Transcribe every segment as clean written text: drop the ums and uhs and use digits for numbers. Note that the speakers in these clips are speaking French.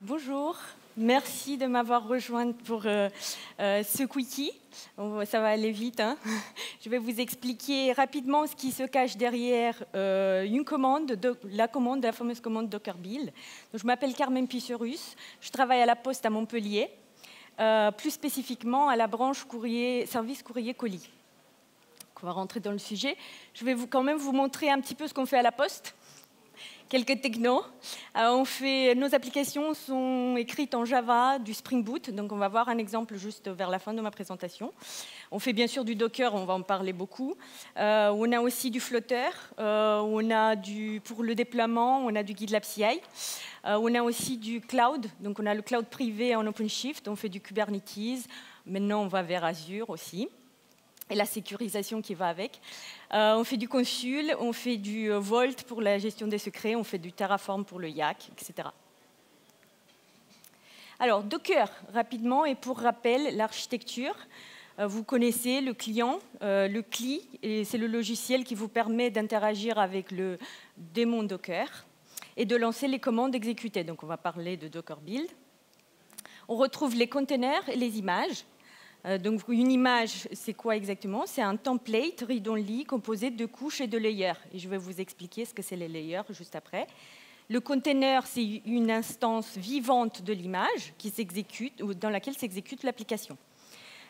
Bonjour, merci de m'avoir rejointe pour ce quickie. Ça va aller vite, hein. Je vais vous expliquer rapidement ce qui se cache derrière une commande, la fameuse commande Docker Build. Donc, je m'appelle Carmen Pisserus, je travaille à la Poste à Montpellier, plus spécifiquement à la branche service courrier colis. Donc, on va rentrer dans le sujet. Je vais quand même vous montrer un petit peu ce qu'on fait à la Poste. Quelques technos. Nos applications sont écrites en Java, du Spring Boot, donc on va voir un exemple juste vers la fin de ma présentation. On fait bien sûr du Docker, on va en parler beaucoup. On a aussi du Flutter, pour le déploiement, on a du GitLab CI. On a aussi du cloud, donc on a le cloud privé en OpenShift, on fait du Kubernetes. Maintenant, on va vers Azure aussi. Et la sécurisation qui va avec. On fait du Consul, on fait du Vault pour la gestion des secrets, on fait du Terraform pour le YAC, etc. Alors, Docker, rapidement, et pour rappel, l'architecture. Vous connaissez le client, le CLI, et c'est le logiciel qui vous permet d'interagir avec le démon Docker et de lancer les commandes exécutées. Donc, on va parler de Docker Build. On retrouve les containers et les images. Donc, une image, c'est quoi exactement? C'est un template read-only composé de couches et de layers. Et je vais vous expliquer ce que c'est les layers juste après. Le container, c'est une instance vivante de l'image qui s'exécute, ou dans laquelle s'exécute l'application.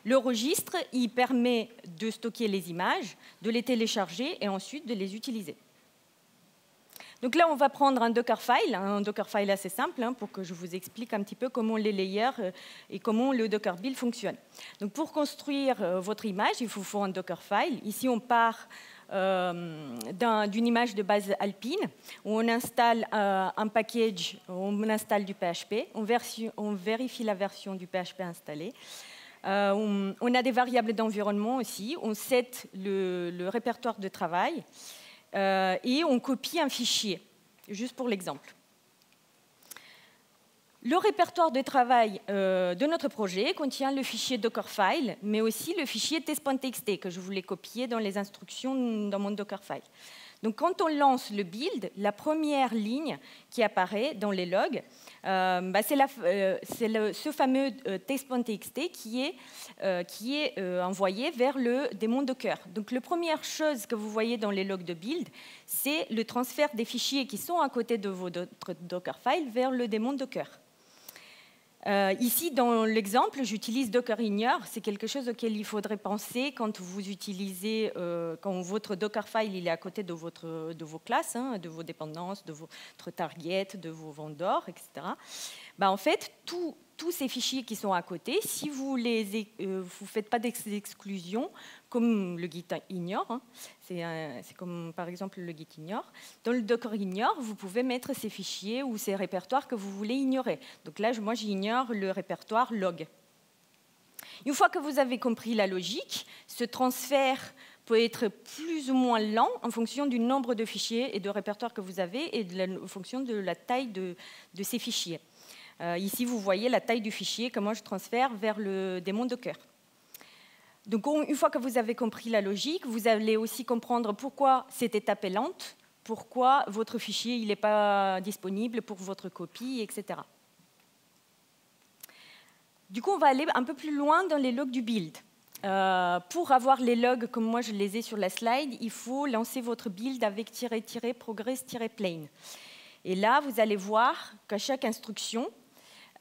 Le registre, il permet de stocker les images, de les télécharger et ensuite de les utiliser. Donc là, on va prendre un Dockerfile assez simple, pour que je vous explique un petit peu comment les layers et comment le Docker Build fonctionne. Donc pour construire votre image, il vous faut un Dockerfile. Ici, on part d'une image de base Alpine, où on installe un package, on installe du PHP, on vérifie la version du PHP installée. On a des variables d'environnement aussi, on set le répertoire de travail, et on copie un fichier, juste pour l'exemple. Le répertoire de travail de notre projet contient le fichier Dockerfile, mais aussi le fichier test.txt que je voulais copier dans les instructions dans mon Dockerfile. Donc, quand on lance le build, la première ligne qui apparaît dans les logs, c'est ce fameux test.txt qui est envoyé vers le démon Docker. Donc, la première chose que vous voyez dans les logs de build, c'est le transfert des fichiers qui sont à côté de votre Dockerfile vers le démon Docker. Ici, dans l'exemple, j'utilise Docker Ignore. C'est quelque chose auquel il faudrait penser quand vous utilisez, quand votre Dockerfile il est à côté de vos classes, de vos dépendances, de votre target, de vos vendors, etc. En fait, tous ces fichiers qui sont à côté, si vous ne faites pas d'exclusion, comme le Git Ignore, c'est comme par exemple le Git Ignore, dans le Docker Ignore, vous pouvez mettre ces fichiers ou ces répertoires que vous voulez ignorer. Donc là, moi, j'ignore le répertoire log. Une fois que vous avez compris la logique, ce transfert peut être plus ou moins lent en fonction du nombre de fichiers et de répertoires que vous avez et en fonction de la taille de ces fichiers. Ici, vous voyez la taille du fichier, comment je transfère vers le démon Docker. Donc, une fois que vous avez compris la logique, vous allez aussi comprendre pourquoi cette étape est lente, pourquoi votre fichier n'est pas disponible pour votre copie, etc. Du coup, on va aller un peu plus loin dans les logs du build. Pour avoir les logs comme moi je les ai sur la slide, il faut lancer votre build avec -- progress -plain. Et là, vous allez voir qu'à chaque instruction,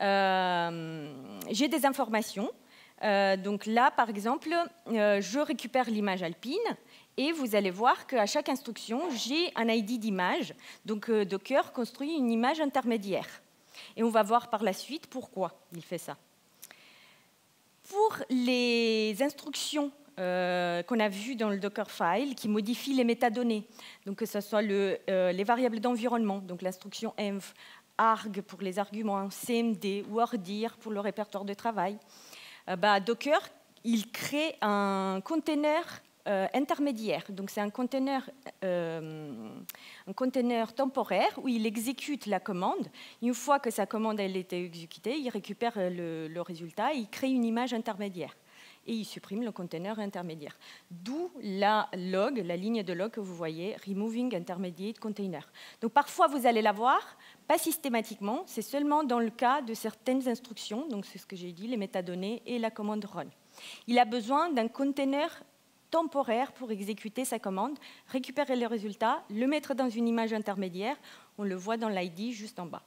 j'ai des informations. Donc là, par exemple, je récupère l'image Alpine et vous allez voir qu'à chaque instruction, j'ai un ID d'image. Donc Docker construit une image intermédiaire. Et on va voir par la suite pourquoi il fait ça. Pour les instructions qu'on a vues dans le Dockerfile, qui modifient les métadonnées, donc que ce soit les variables d'environnement, donc l'instruction env, arg pour les arguments, cmd ou ordir pour le répertoire de travail, Docker, il crée un container intermédiaire. Donc, c'est un container temporaire où il exécute la commande. Une fois que sa commande a été exécutée, il récupère le résultat et il crée une image intermédiaire. et il supprime le container intermédiaire. D'où la ligne de log que vous voyez, Removing Intermediate Container. Donc parfois, vous allez la voir, pas systématiquement, c'est seulement dans le cas de certaines instructions, donc c'est ce que j'ai dit, les métadonnées et la commande run. Il a besoin d'un container temporaire pour exécuter sa commande, récupérer les résultats, le mettre dans une image intermédiaire, on le voit dans l'ID juste en bas.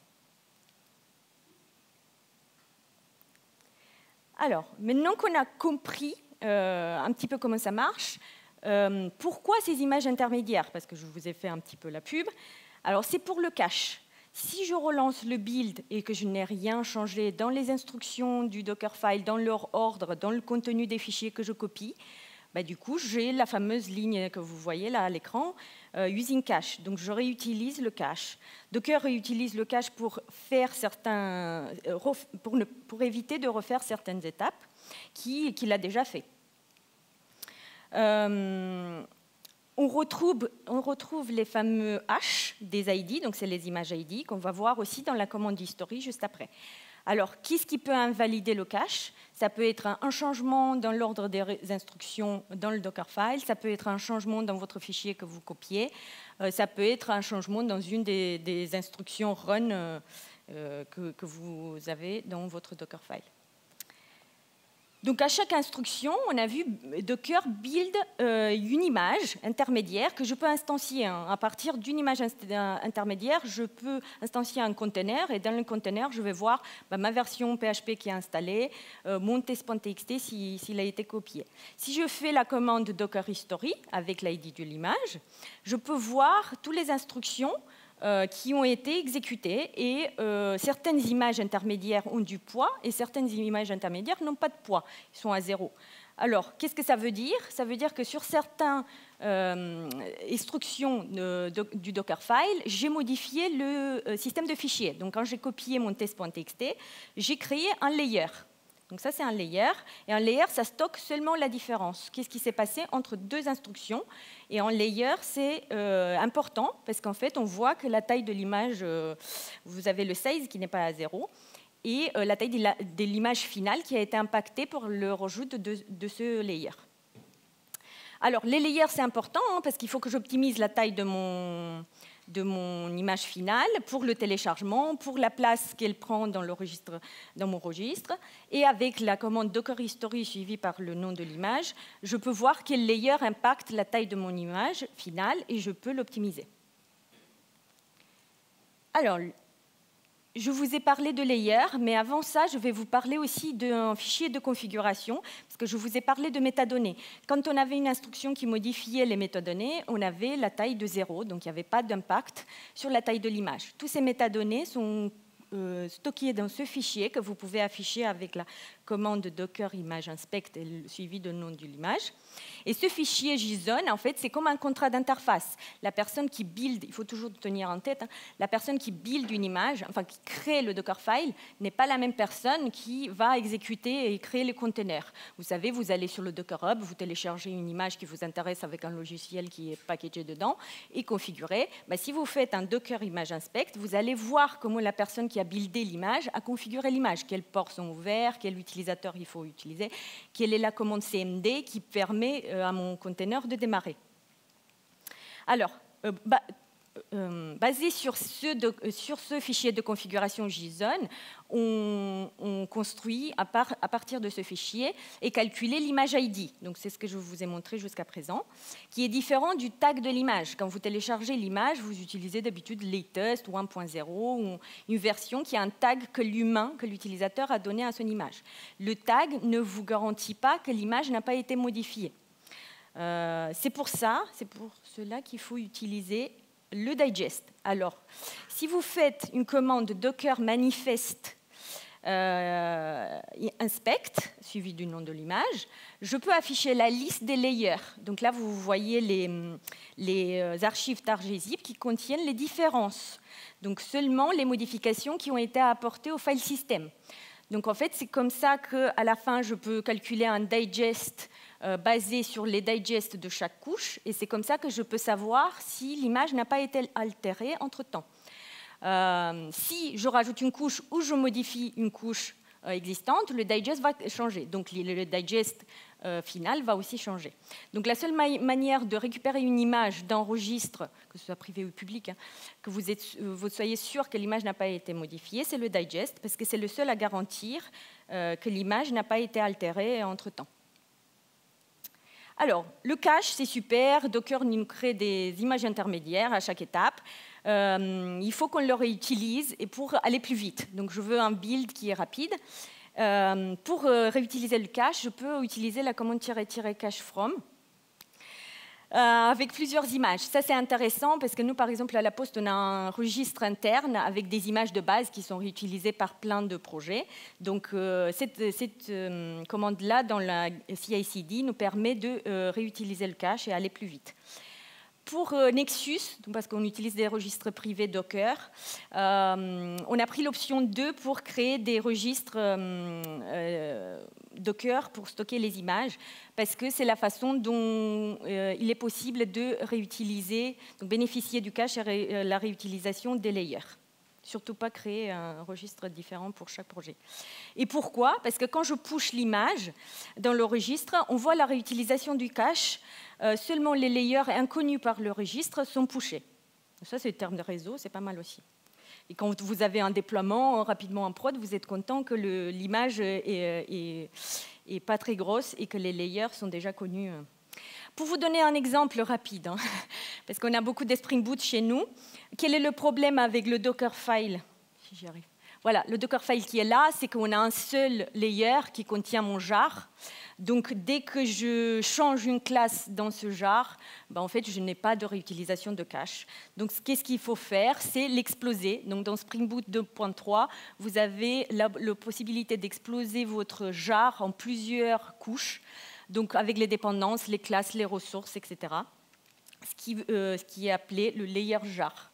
Alors, maintenant qu'on a compris un petit peu comment ça marche, pourquoi ces images intermédiaires? Parce que je vous ai fait un petit peu la pub. Alors, c'est pour le cache. Si je relance le build et que je n'ai rien changé dans les instructions du Dockerfile, dans leur ordre, dans le contenu des fichiers que je copie, bah, du coup, j'ai la fameuse ligne que vous voyez là à l'écran, using cache. Donc, je réutilise le cache. Docker réutilise le cache pour faire pour éviter de refaire certaines étapes qu'il a déjà fait. On retrouve les fameux hash des ID, donc c'est les images ID, qu'on va voir aussi dans la commande history juste après. Alors, qu'est-ce qui peut invalider le cache? Ça peut être un changement dans l'ordre des instructions dans le Dockerfile, ça peut être un changement dans votre fichier que vous copiez, ça peut être un changement dans une des instructions run que vous avez dans votre Dockerfile. Donc, à chaque instruction, on a vu Docker build une image intermédiaire que je peux instancier. À partir d'une image intermédiaire, je peux instancier un container. Et dans le container, je vais voir ma version PHP qui est installée, mon test.txt s'il a été copié. Si je fais la commande Docker History avec l'ID de l'image, je peux voir toutes les instructions qui ont été exécutées et certaines images intermédiaires ont du poids et certaines images intermédiaires n'ont pas de poids, ils sont à 0. Alors, qu'est-ce que ça veut dire? Ça veut dire que sur certaines instructions du Dockerfile, j'ai modifié le système de fichiers. Donc, quand j'ai copié mon test.txt, j'ai créé un layer. Donc ça, c'est un layer. Et un layer, ça stocke seulement la différence. Qu'est-ce qui s'est passé entre deux instructions? Et en layer, c'est important parce qu'en fait, on voit que la taille de l'image, vous avez le size qui n'est pas à 0, et la taille de l'image finale qui a été impactée pour le rajout de ce layer. Alors, les layers, c'est important parce qu'il faut que j'optimise la taille de mon image finale pour le téléchargement, pour la place qu'elle prend dans mon registre. Et avec la commande Docker History suivie par le nom de l'image, je peux voir quel layer impacte la taille de mon image finale et je peux l'optimiser. Alors, je vous ai parlé de layer, mais avant ça, je vais vous parler aussi d'un fichier de configuration, parce que je vous ai parlé de métadonnées. Quand on avait une instruction qui modifiait les métadonnées, on avait la taille de 0, donc il n'y avait pas d'impact sur la taille de l'image. Tous ces métadonnées sont stockés dans ce fichier que vous pouvez afficher avec la commande Docker image inspect et le suivi de nom de l'image. Et ce fichier JSON, en fait, c'est comme un contrat d'interface. La personne qui build, il faut toujours tenir en tête, la personne qui build une image, enfin qui crée le Dockerfile, n'est pas la même personne qui va exécuter et créer les containers. Vous savez, vous allez sur le Docker Hub, vous téléchargez une image qui vous intéresse avec un logiciel qui est packagé dedans et configuré. Si vous faites un Docker image inspect, vous allez voir comment la personne qui a buildé l'image a configuré l'image, quels ports sont ouverts, quel utilisateur il faut utiliser, quelle est la commande CMD qui permet à mon container de démarrer. Alors, basé sur ce fichier de configuration JSON, on construit à partir de ce fichier et calculer l'image ID. Donc, c'est ce que je vous ai montré jusqu'à présent, qui est différent du tag de l'image. Quand vous téléchargez l'image, vous utilisez d'habitude latest ou 1.0 ou une version qui a un tag que l'utilisateur a donné à son image. Le tag ne vous garantit pas que l'image n'a pas été modifiée. C'est pour cela qu'il faut utiliser le digest. Alors, si vous faites une commande Docker manifest inspect, suivi du nom de l'image, je peux afficher la liste des layers. Donc là, vous voyez les archives tar.gzip qui contiennent les différences. Donc seulement les modifications qui ont été apportées au file system. Donc en fait, c'est comme ça qu'à la fin, je peux calculer un digest basé sur les digests de chaque couche, et c'est comme ça que je peux savoir si l'image n'a pas été altérée entre-temps. Si je rajoute une couche ou je modifie une couche existante, le digest va changer. Donc le digest final va aussi changer. Donc la seule manière de récupérer une image d'un registre, que ce soit privé ou public, hein, que vous soyez sûr que l'image n'a pas été modifiée, c'est le digest, parce que c'est le seul à garantir que l'image n'a pas été altérée entre-temps. Alors, le cache, c'est super. Docker nous crée des images intermédiaires à chaque étape. Il faut qu'on le réutilise et pour aller plus vite. Donc, je veux un build qui est rapide. Pour réutiliser le cache, je peux utiliser la commande "-cache from" avec plusieurs images. Ça, c'est intéressant parce que nous, par exemple, à la Poste, on a un registre interne avec des images de base qui sont réutilisées par plein de projets. Donc, cette commande-là, dans la CI/CD, nous permet de réutiliser le cache et aller plus vite. Pour Nexus, parce qu'on utilise des registres privés Docker, on a pris l'option 2 pour créer des registres Docker pour stocker les images, parce que c'est la façon dont il est possible de réutiliser, donc bénéficier du cache et la réutilisation des layers. Surtout pas créer un registre différent pour chaque projet. Et pourquoi? Parce que quand je push l'image dans le registre, on voit la réutilisation du cache. Seulement les layers inconnus par le registre sont pushés. Ça, c'est le terme de réseau, c'est pas mal aussi. Et quand vous avez un déploiement rapidement en prod, vous êtes content que l'image est pas très grosse et que les layers sont déjà connus. Pour vous donner un exemple rapide, hein, parce qu'on a beaucoup de Spring Boot chez nous, quel est le problème avec le Dockerfile? Si j'y arrive. Voilà, le Dockerfile qui est là, c'est qu'on a un seul layer qui contient mon jar. Donc, dès que je change une classe dans ce jar, ben, en fait, je n'ai pas de réutilisation de cache. Donc, qu'est-ce qu'il faut faire? C'est l'exploser. Donc, dans Spring Boot 2.3, vous avez la possibilité d'exploser votre jar en plusieurs couches, donc avec les dépendances, les classes, les ressources, etc. Ce qui est appelé le layer jar.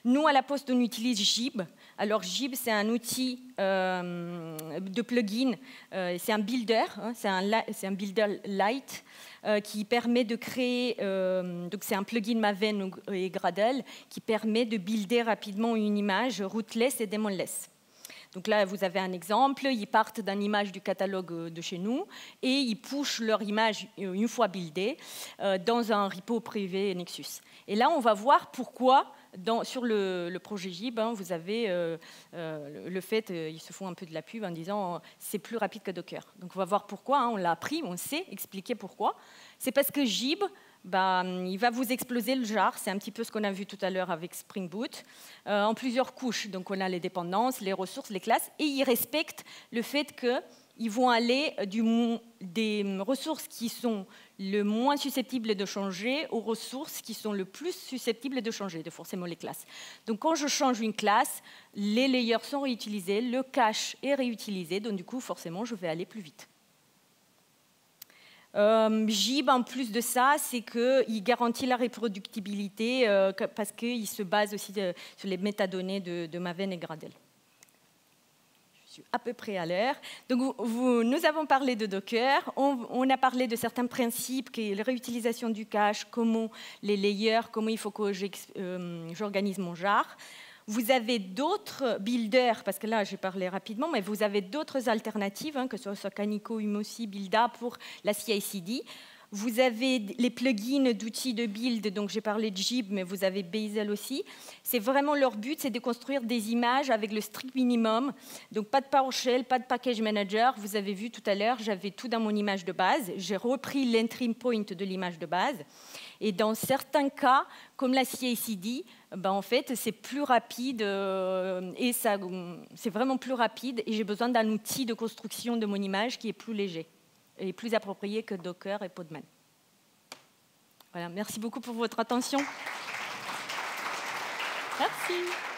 Nous, à la Poste, on utilise Gib. Alors, Gib, c'est un outil de plugin. C'est un builder, hein, c'est un builder light qui permet de créer. Donc, c'est un plugin Maven et Gradle qui permet de builder rapidement une image rootless et daemonless. Donc là, vous avez un exemple. Ils partent d'une image du catalogue de chez nous et ils pushent leur image une fois buildée dans un repo privé Nexus. Et là, on va voir pourquoi. Sur le projet Gib, hein, vous avez le fait, ils se font un peu de la pub en disant c'est plus rapide que Docker. Donc on va voir pourquoi, hein, on l'a appris, on sait expliquer pourquoi. C'est parce que Gib, il va vous exploser le jar, c'est un petit peu ce qu'on a vu tout à l'heure avec Spring Boot, en plusieurs couches. Donc on a les dépendances, les ressources, les classes, et il respecte le fait qu'ils vont aller des ressources qui sont le moins susceptibles de changer aux ressources qui sont le plus susceptibles de changer, de forcément les classes. Donc quand je change une classe, les layers sont réutilisés, le cache est réutilisé, donc du coup, forcément, je vais aller plus vite. Gib, en plus de ça, c'est qu'il garantit la reproductibilité parce qu'il se base aussi sur les métadonnées de Maven et Gradle. À peu près à l'heure. Donc, nous avons parlé de Docker, on a parlé de certains principes, qui est la réutilisation du cache, comment les layers, comment il faut que j'organise mon jar. Vous avez d'autres builders, parce que là, j'ai parlé rapidement, mais vous avez d'autres alternatives, hein, que ce soit Kaniko, Humosi, Builda pour la CI/CD. Vous avez les plugins d'outils de build, donc j'ai parlé de Gib, mais vous avez Bazel aussi. C'est vraiment leur but, c'est de construire des images avec le strict minimum. Donc pas de PowerShell, pas de package manager. Vous avez vu tout à l'heure, j'avais tout dans mon image de base. J'ai repris l'entry point de l'image de base. Et dans certains cas, comme la CI/CD, en fait, c'est plus rapide et c'est vraiment plus rapide. Et j'ai besoin d'un outil de construction de mon image qui est plus léger et plus approprié que Docker et Podman. Voilà, merci beaucoup pour votre attention. Merci.